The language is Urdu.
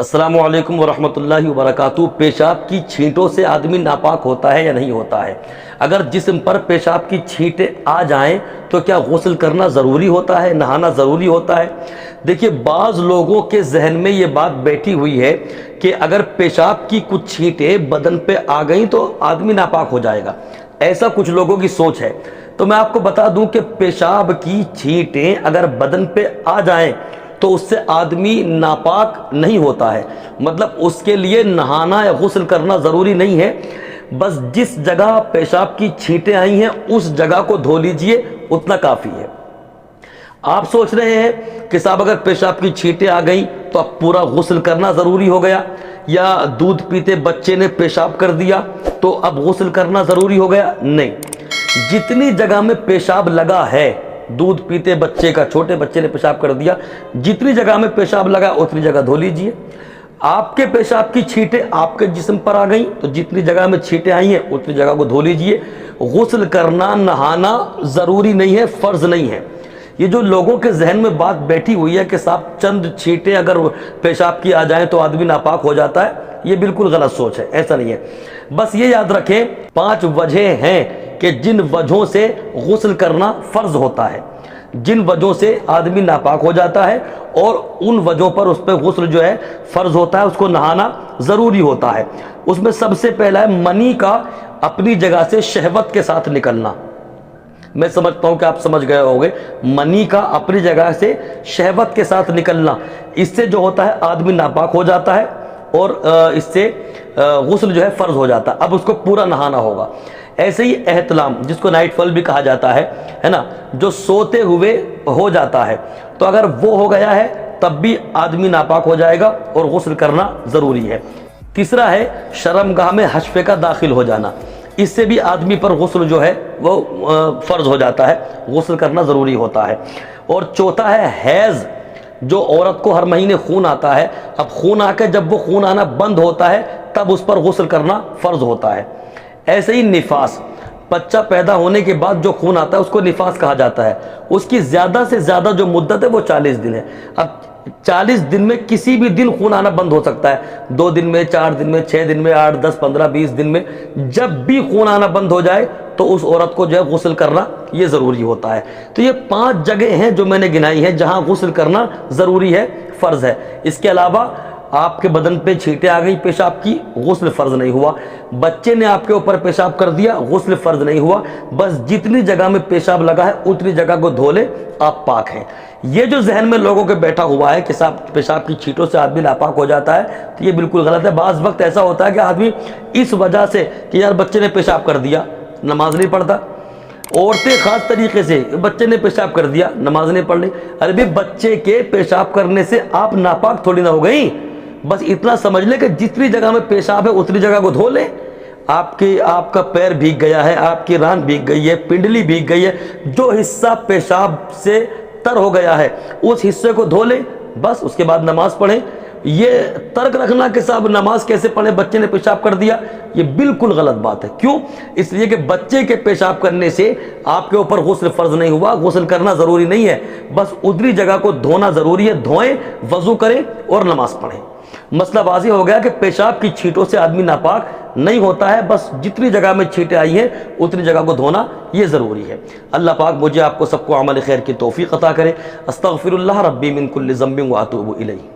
السلام علیکم ورحمۃ اللہ وبرکاتہ۔ پیشاب کی چھینٹوں سے آدمی ناپاک ہوتا ہے یا نہیں ہوتا ہے؟ اگر جسم پر پیشاب کی چھینٹیں آ جائیں تو کیا غسل کرنا ضروری ہوتا ہے، نہانا ضروری ہوتا ہے؟ دیکھیے، بعض لوگوں کے ذہن میں یہ بات بیٹھی ہوئی ہے کہ اگر پیشاب کی کچھ چھینٹیں بدن پہ آ گئیں تو آدمی ناپاک ہو جائے گا، ایسا کچھ لوگوں کی سوچ ہے۔ تو میں آپ کو بتا دوں کہ پیشاب کی چھینٹیں اگر بدن پہ آ جائیں تو اس سے آدمی ناپاک نہیں ہوتا ہے، مطلب اس کے لیے نہانا یا غسل کرنا ضروری نہیں ہے، بس جس جگہ پیشاب کی چھینٹیں آئی ہیں اس جگہ کو دھو لیجئے، اتنا کافی ہے۔ آپ سوچ رہے ہیں کہ صاحب اگر پیشاب کی چھینٹیں آ گئیں تو اب پورا غسل کرنا ضروری ہو گیا، یا دودھ پیتے بچے نے پیشاب کر دیا تو اب غسل کرنا ضروری ہو گیا؟ نہیں، جتنی جگہ میں پیشاب لگا ہے، دودھ پیتے بچے کا، چھوٹے بچے نے پیشاب کر دیا، جتنی جگہ میں پیشاب لگا اتنی جگہ دھو لیجئے۔ آپ کے پیشاب کی چھینٹیں آپ کے جسم پر آ گئیں تو جتنی جگہ میں چھینٹیں آئی ہیں اتنی جگہ کو دھو لیجئے۔ غسل کرنا، نہانا ضروری نہیں ہے، فرض نہیں ہے۔ یہ جو لوگوں کے ذہن میں بات بیٹھی ہوئی ہے کہ صاحب چند چھینٹیں اگر پیشاب کی آ جائیں تو آدمی ناپاک ہو جاتا ہے، یہ بالکل غلط سوچ ہے، ایسا نہیں ہے۔ بس یہ یاد رکھیں 5 وجہ ہیں کہ جن وجہوں سے غسل کرنا فرض ہوتا ہے، جن وجہوں سے آدمی ناپاک ہو جاتا ہے، اور ان وجہوں پر اس پہ غسل جو ہے فرض ہوتا ہے، اس کو نہانا ضروری ہوتا ہے۔ اس میں سب سے پہلا ہے منی کا اپنی جگہ سے شہوت کے ساتھ نکلنا۔ میں سمجھتا ہوں کہ آپ سمجھ گئے ہوں گے، منی کا اپنی جگہ سے شہوت کے ساتھ نکلنا، اس سے جو ہوتا ہے آدمی ناپاک ہو جاتا ہے اور اس سے غسل جو ہے فرض ہو جاتا ہے، اب اس کو پورا نہانا ہوگا۔ ایسے ہی احتلام، جس کو نائٹ فال بھی کہا جاتا ہے نا، جو سوتے ہوئے ہو جاتا ہے، تو اگر وہ ہو گیا ہے تب بھی آدمی ناپاک ہو جائے گا اور غسل کرنا ضروری ہے۔ تیسرا ہے شرمگاہ میں حشفے کا داخل ہو جانا، اس سے بھی آدمی پر غسل جو ہے وہ فرض ہو جاتا ہے، غسل کرنا ضروری ہوتا ہے۔ اور چوتھا ہے حیض، جو عورت کو ہر مہینے خون آتا ہے، اب خون آ کے جب وہ خون آنا بند ہوتا ہے تب اس پر غسل کرنا فرض ہوتا ہے۔ ایسے ہی نفاس، بچہ پیدا ہونے کے بعد جو خون آتا ہے اس کو نفاس کہا جاتا ہے، اس کی زیادہ سے زیادہ جو مدت ہے وہ 40 دن ہے۔ اب 40 دن میں کسی بھی دن خون آنا بند ہو سکتا ہے، 2 دن میں، 4 دن میں، 6 دن میں، 8، 10، 15، 20 دن میں، جب بھی خون آنا بند ہو جائے تو اس عورت کو جو ہے غسل کرنا یہ ضروری ہوتا ہے۔ تو یہ 5 جگہ ہیں جو میں نے گنائی ہیں جہاں غسل کرنا ضروری ہے، فرض ہے۔ اس کے علاوہ آپ کے بدن پہ چھینٹیں آ گئی پیشاب کی، غسل فرض نہیں ہوا۔ بچے نے آپ کے اوپر پیشاب کر دیا، غسل فرض نہیں ہوا۔ بس جتنی جگہ میں پیشاب لگا ہے اتنی جگہ کو دھو لے، آپ پاک ہیں۔ یہ جو ذہن میں لوگوں کے بیٹھا ہوا ہے کہ صاحب پیشاب کی چھینٹوں سے آدمی ناپاک ہو جاتا ہے، تو یہ بالکل غلط ہے۔ بعض وقت ایسا ہوتا ہے کہ آدمی اس وجہ سے کہ یار بچے نے پیشاب کر دیا، نماز نہیں پڑھتا، عورتیں خاص طریقے سے بچے نے پیشاب کر دیا، نماز نہیں پڑھ لی۔ ارے بھی بچے کے پیشاب کرنے سے آپ ناپاک تھوڑی نہ ہو گئی، بس اتنا سمجھ لے کہ جتنی جگہ میں پیشاب ہے اتنی جگہ کو دھو لے۔ آپ کا پیر بھیگ گیا ہے، آپ کی ران بھیگ گئی ہے، پنڈلی بھیگ گئی ہے، جو حصہ پیشاب سے تر ہو گیا ہے اس حصے کو دھو لے، بس اس کے بعد نماز پڑھیں۔ یہ ترک رکھنا کہ صاحب نماز کیسے پڑھیں، بچے نے پیشاب کر دیا، یہ بالکل غلط بات ہے۔ کیوں؟ اس لیے کہ بچے کے پیشاب کرنے سے آپ کے اوپر غسل فرض نہیں ہوا، غسل کرنا ضروری نہیں ہے، بس ادھری جگہ کو دھونا ضروری ہے۔ دھوئیں، وضو کریں اور نماز پڑھیں۔ مسئلہ واضح ہو گیا کہ پیشاب کی چھینٹوں سے آدمی ناپاک نہیں ہوتا ہے، بس جتنی جگہ میں چھینٹیں آئی ہیں اتنی جگہ کو دھونا یہ ضروری ہے۔ اللہ پاک مجھے آپ کو سب کو عمل خیر کی توفیق عطا کرے۔ استغفر اللہ ربی من کل ذنب واتوب الیہ۔